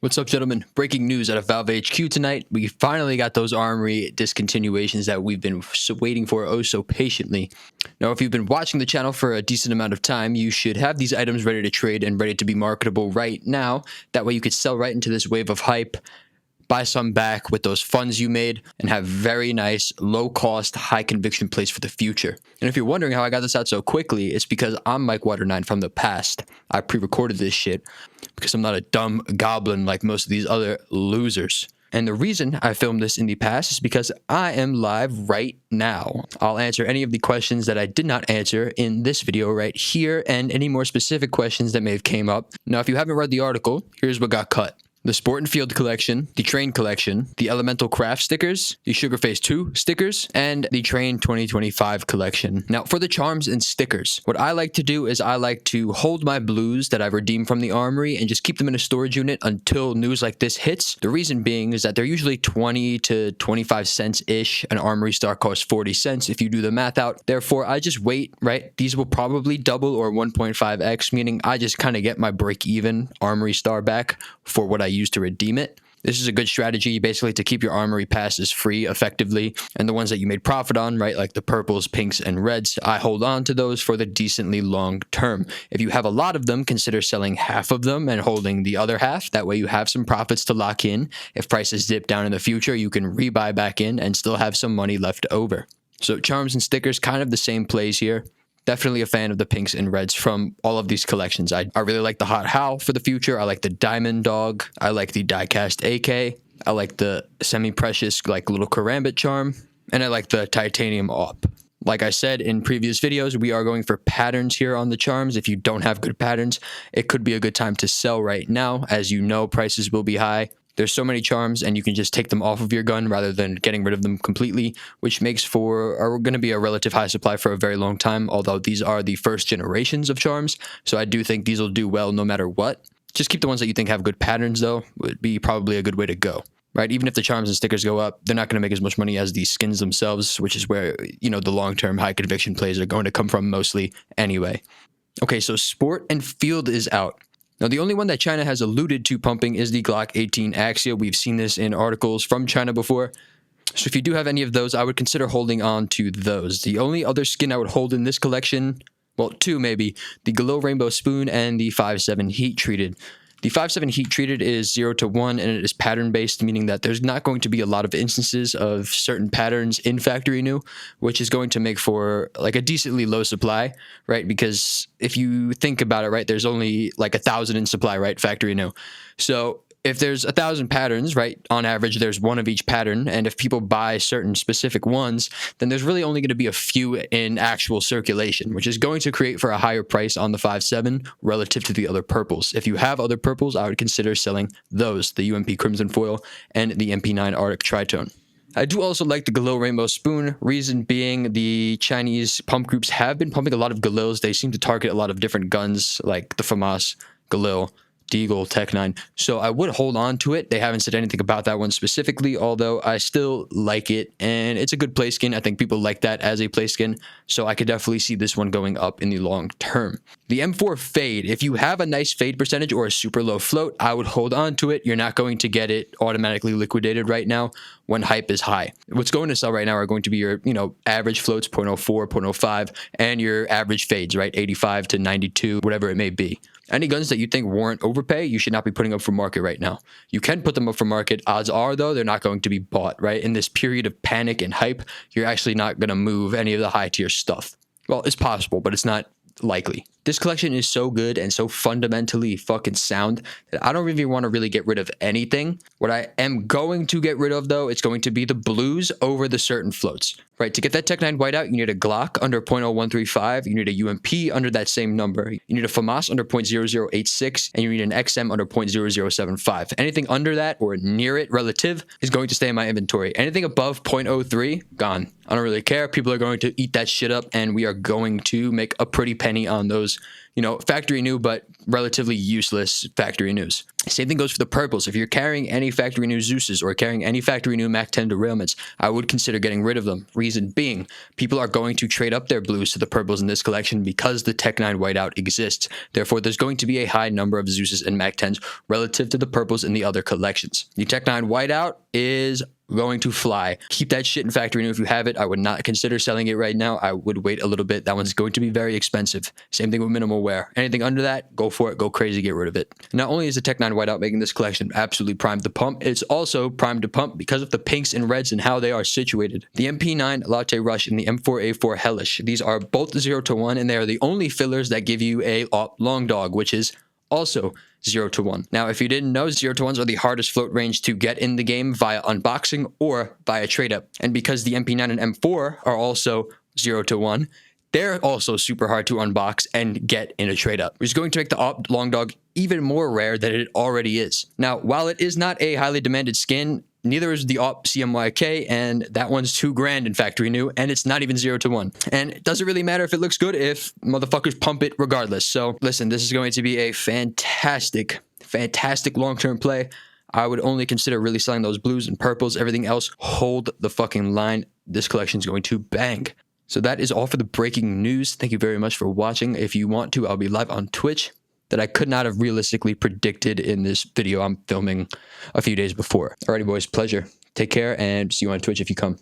What's up, gentlemen? Breaking news out of Valve HQ tonight. We finally got those Armory discontinuations that we've been waiting for oh so patiently. Now, if you've been watching the channel for a decent amount of time, you should have these items ready to trade and ready to be marketable right now. That way you could sell right into this wave of hype, buy some back with those funds you made, and have very nice, low-cost, high-conviction plays for the future. And if you're wondering how I got this out so quickly, it's because I'm Mike Water9 from the past. I pre-recorded this shit because I'm not a dumb goblin like most of these other losers. And the reason I filmed this in the past is because I am live right now. I'll answer any of the questions that I did not answer in this video right here, and any more specific questions that may have came up. Now, if you haven't read the article, here's what got cut. The Sport and Field collection, the Train collection, the Elemental Craft stickers, the Sugar Phase 2 stickers, and the Train 2025 collection. Now, for the charms and stickers, what I like to do is I like to hold my blues that I've redeemed from the Armory and just keep them in a storage unit until news like this hits. The reason being is that they're usually 20 to 25 cents-ish. An Armory star costs 40 cents if you do the math out. Therefore, I just wait, right? These will probably double or 1.5x, meaning I just kind of get my break-even Armory star back for what I use to redeem it. This is a good strategy basically to keep your Armory passes free effectively, and the ones that you made profit on, right, like the purples, pinks, and reds, I hold on to those for the decently long term. If you have a lot of them, consider selling half of them and holding the other half. That way you have some profits to lock in. If prices dip down in the future, you can rebuy back in and still have some money left over. So charms and stickers, kind of the same plays here. Definitely a fan of the pinks and reds from all of these collections. I really like the Hot Howl for the future. I like the Diamond Dog. I like the Diecast AK. I like the semi-precious like little Karambit charm. And I like the Titanium AWP. Like I said in previous videos, we are going for patterns here on the charms. If you don't have good patterns, it could be a good time to sell right now. As you know, prices will be high. There's so many charms, and you can just take them off of your gun rather than getting rid of them completely, which makes for going to be a relative high supply for a very long time, although these are the first generations of charms, so I do think these will do well no matter what. Just keep the ones that you think have good patterns, though, would be probably a good way to go. Right? Even if the charms and stickers go up, they're not going to make as much money as the skins themselves, which is where, you know, the long-term high-conviction plays are going to come from mostly anyway. Okay, so Sport and Field is out. Now, the only one that China has alluded to pumping is the Glock 18 Axia. We've seen this in articles from China before. So if you do have any of those, I would consider holding on to those. The only other skin I would hold in this collection, well, two maybe, the Glow Rainbow Spoon and the 5.7 Heat Treated. The 5.7 Heat Treated is 0 to 1, and it is pattern-based, meaning that there's not going to be a lot of instances of certain patterns in Factory New, which is going to make for like a decently low supply, right? Because if you think about it, right, there's only like 1,000 in supply, right, Factory New. So if there's 1,000 patterns, right, on average, there's one of each pattern. And if people buy certain specific ones, then there's really only going to be a few in actual circulation, which is going to create for a higher price on the 5.7 relative to the other purples. If you have other purples, I would consider selling those, the UMP Crimson Foil and the MP9 Arctic Tritone. I do also like the Glow Rainbow Spoon, reason being the Chinese pump groups have been pumping a lot of Galils. They seem to target a lot of different guns like the FAMAS, Galil, Deagle, Tech-9, so I would hold on to it. They haven't said anything about that one specifically, although I still like it, and it's a good play skin. I think people like that as a play skin, so I could definitely see this one going up in the long term. The M4 Fade, if you have a nice fade percentage or a super low float, I would hold on to it. You're not going to get it automatically liquidated right now when hype is high. What's going to sell right now are going to be your, average floats, 0.04, 0.05, and your average fades, right, 85 to 92, whatever it may be. Any guns that you think warrant overpay, you should not be putting up for market right now. You can put them up for market. Odds are, though, they're not going to be bought, right? In this period of panic and hype, you're actually not going to move any of the high-tier stuff. Well, it's possible, but it's not likely. This collection is so good and so fundamentally fucking sound that I don't really want to really get rid of anything. What I am going to get rid of, though, it's going to be the blues over the certain floats. Right, to get that Tech-9 whiteout, you need a Glock under 0.0135, you need a UMP under that same number, you need a FAMAS under 0.0086, and you need an XM under 0.0075. Anything under that or near it relative is going to stay in my inventory. Anything above 0.03, gone. I don't really care. People are going to eat that shit up, and we are going to make a pretty penny on those you know, factory new, but relatively useless factory news. Same thing goes for the purples. If you're carrying any factory new Zeuses or carrying any factory new Mac 10 derailments, I would consider getting rid of them. Reason being, people are going to trade up their blues to the purples in this collection because the Tech 9 whiteout exists. Therefore, there's going to be a high number of Zeuses and Mac 10s relative to the purples in the other collections. The Tech 9 whiteout is going to fly. Keep that shit in factory new if you have it. I would not consider selling it right now. I would wait a little bit. That one's going to be very expensive. Same thing with minimal wear. Anything under that, go for it. Go crazy. Get rid of it. Not only is the Tech 9 whiteout making this collection absolutely primed to pump, it's also primed to pump because of the pinks and reds and how they are situated. The MP9 Latte Rush and the M4A4 Hellish. These are both 0 to 1, and they are the only fillers that give you a long dog, which is also 0 to 1. Now, if you didn't know, 0 to 1s are the hardest float range to get in the game via unboxing or via trade up. And because the MP9 and M4 are also 0 to 1, they're also super hard to unbox and get in a trade up, which is going to make the AWP long dog even more rare than it already is. Now, while it is not a highly demanded skin, neither is the AWP CMYK, and that one's $2,000 in factory new, and it's not even 0 to 1. And it doesn't really matter if it looks good if motherfuckers pump it regardless. So listen, this is going to be a fantastic long-term play. I would only consider really selling those blues and purples. Everything else, hold the fucking line. This collection is going to bang. So that is all for the breaking news. Thank you very much for watching. If you want to, I'll be live on Twitch. That I could not have realistically predicted in this video I'm filming a few days before. Alrighty, boys, pleasure. Take care and see you on Twitch if you come.